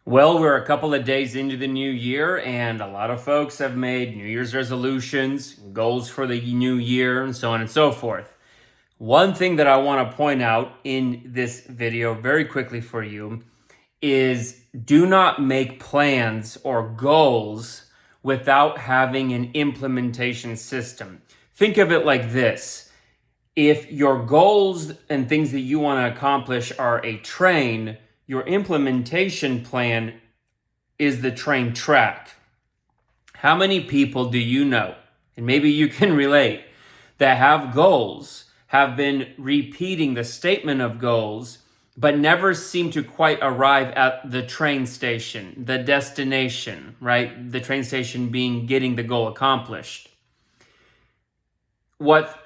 Well, we're a couple of days into the new year, and a lot of folks have made New Year's resolutions, goals for the new year, and so on and so forth. One thing that I want to point out in this video very quickly for you is do not make plans or goals without having an implementation system. Think of it like this. If your goals and things that you want to accomplish are a train, your implementation plan is the train track. How many people do you know, and maybe you can relate, that have goals, have been repeating the statement of goals, but never seem to quite arrive at the train station, the destination, right? The train station being getting the goal accomplished. What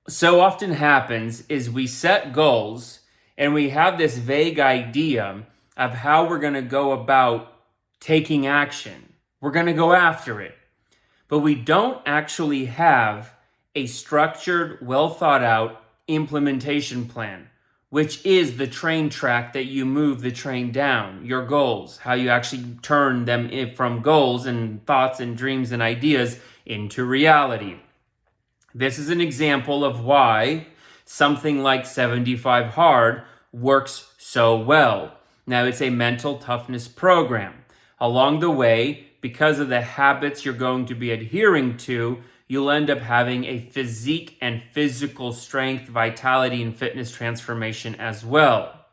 so often happens is we set goals and we have this vague idea of how we're going to go about taking action. We're going to go after it. But we don't actually have a structured, well thought out implementation plan, which is the train track that you move the train down, your goals, how you actually turn them from goals and thoughts and dreams and ideas into reality. This is an example of why something like 75 Hard works so well. Now, it's a mental toughness program. Along the way, because of the habits you're going to be adhering to, you'll end up having a physique and physical strength, vitality, and fitness transformation as well.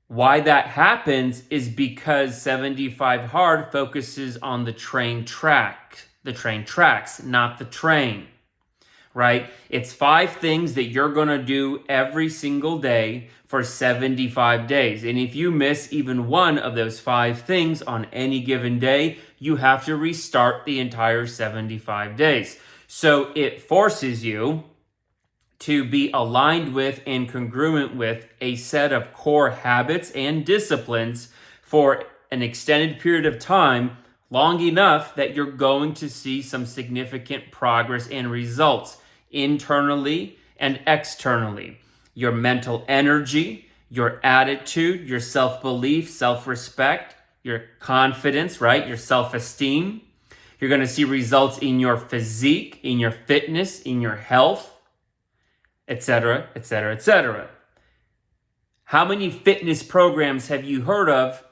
Why that happens is because 75 Hard focuses on the train track, the train tracks, not the train, right? It's 5 things that you're going to do every single day for 75 days. And if you miss even one of those 5 things on any given day, you have to restart the entire 75 days. So it forces you to be aligned with and congruent with a set of core habits and disciplines for an extended period of time, long enough that you're going to see some significant progress and results internally and externally. Your mental energy, your attitude, your self-belief, self-respect, your confidence, right? Your self-esteem. You're going to see results in your physique, in your fitness, in your health, etc., etc., etc. How many fitness programs have you heard of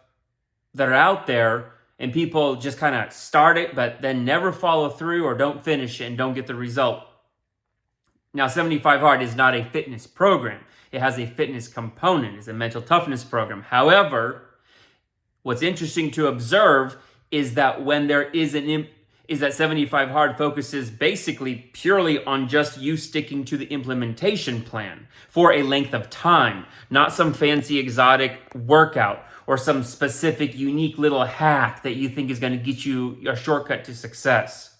that are out there and people just kind of start it but then never follow through or don't finish it and don't get the result? Now, 75 Hard is not a fitness program. It has a fitness component. It's a mental toughness program. However, what's interesting to observe is that when there is that 75 Hard focuses basically purely on just you sticking to the implementation plan for a length of time, not some fancy exotic workout or some specific unique little hack that you think is going to get you a shortcut to success.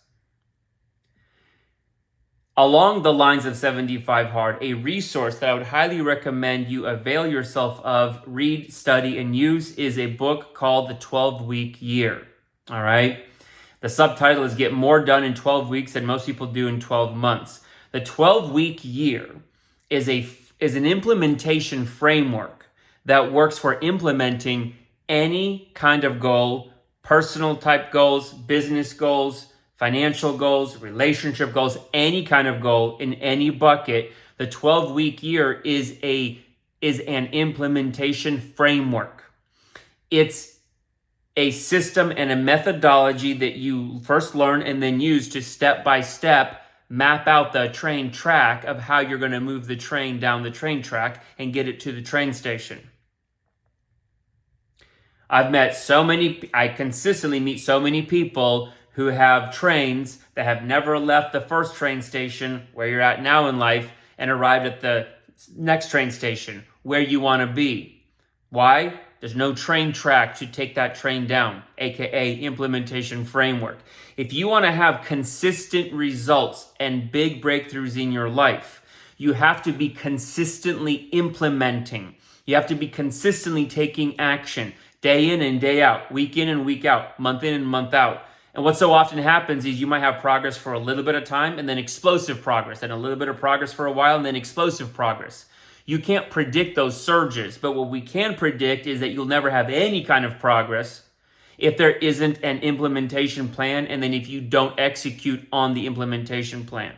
Along the lines of 75 Hard, a resource that I would highly recommend you avail yourself of, read, study, and use is a book called The 12-Week Year. All right? The subtitle is Get More Done in 12 Weeks Than Most People Do in 12 Months. The 12-Week Year is an implementation framework that works for implementing any kind of goal, personal type goals, business goals, financial goals, relationship goals, any kind of goal in any bucket. The 12-week year is an implementation framework. It's a system and a methodology that you first learn and then use to step by step map out the train track of how you're going to move the train down the train track and get it to the train station. I consistently meet so many people who have trains that have never left the first train station where you're at now in life and arrived at the next train station where you want to be. Why? There's no train track to take that train down, aka implementation framework. If you want to have consistent results and big breakthroughs in your life, you have to be consistently implementing. You have to be consistently taking action, day in and day out, week in and week out, month in and month out. And what so often happens is you might have progress for a little bit of time and then explosive progress, and a little bit of progress for a while and then explosive progress. You can't predict those surges, but what we can predict is that you'll never have any kind of progress if there isn't an implementation plan, and then if you don't execute on the implementation plan.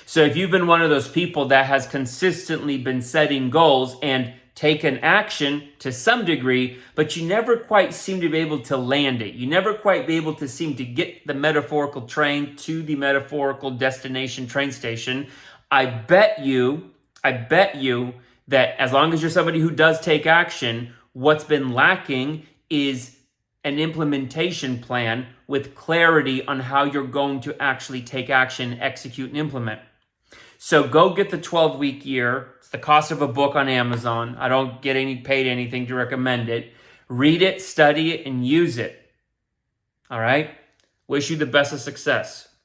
So if you've been one of those people that has consistently been setting goals and taken action to some degree, but you never quite seem to be able to land it. You never quite be able to seem to get the metaphorical train to the metaphorical destination train station. I bet you that as long as you're somebody who does take action, what's been lacking is an implementation plan with clarity on how you're going to actually take action, execute, and implement. So go get the 12-week year. It's the cost of a book on Amazon. I don't get paid anything to recommend it. Read it, study it, and use it. All right? Wish you the best of success.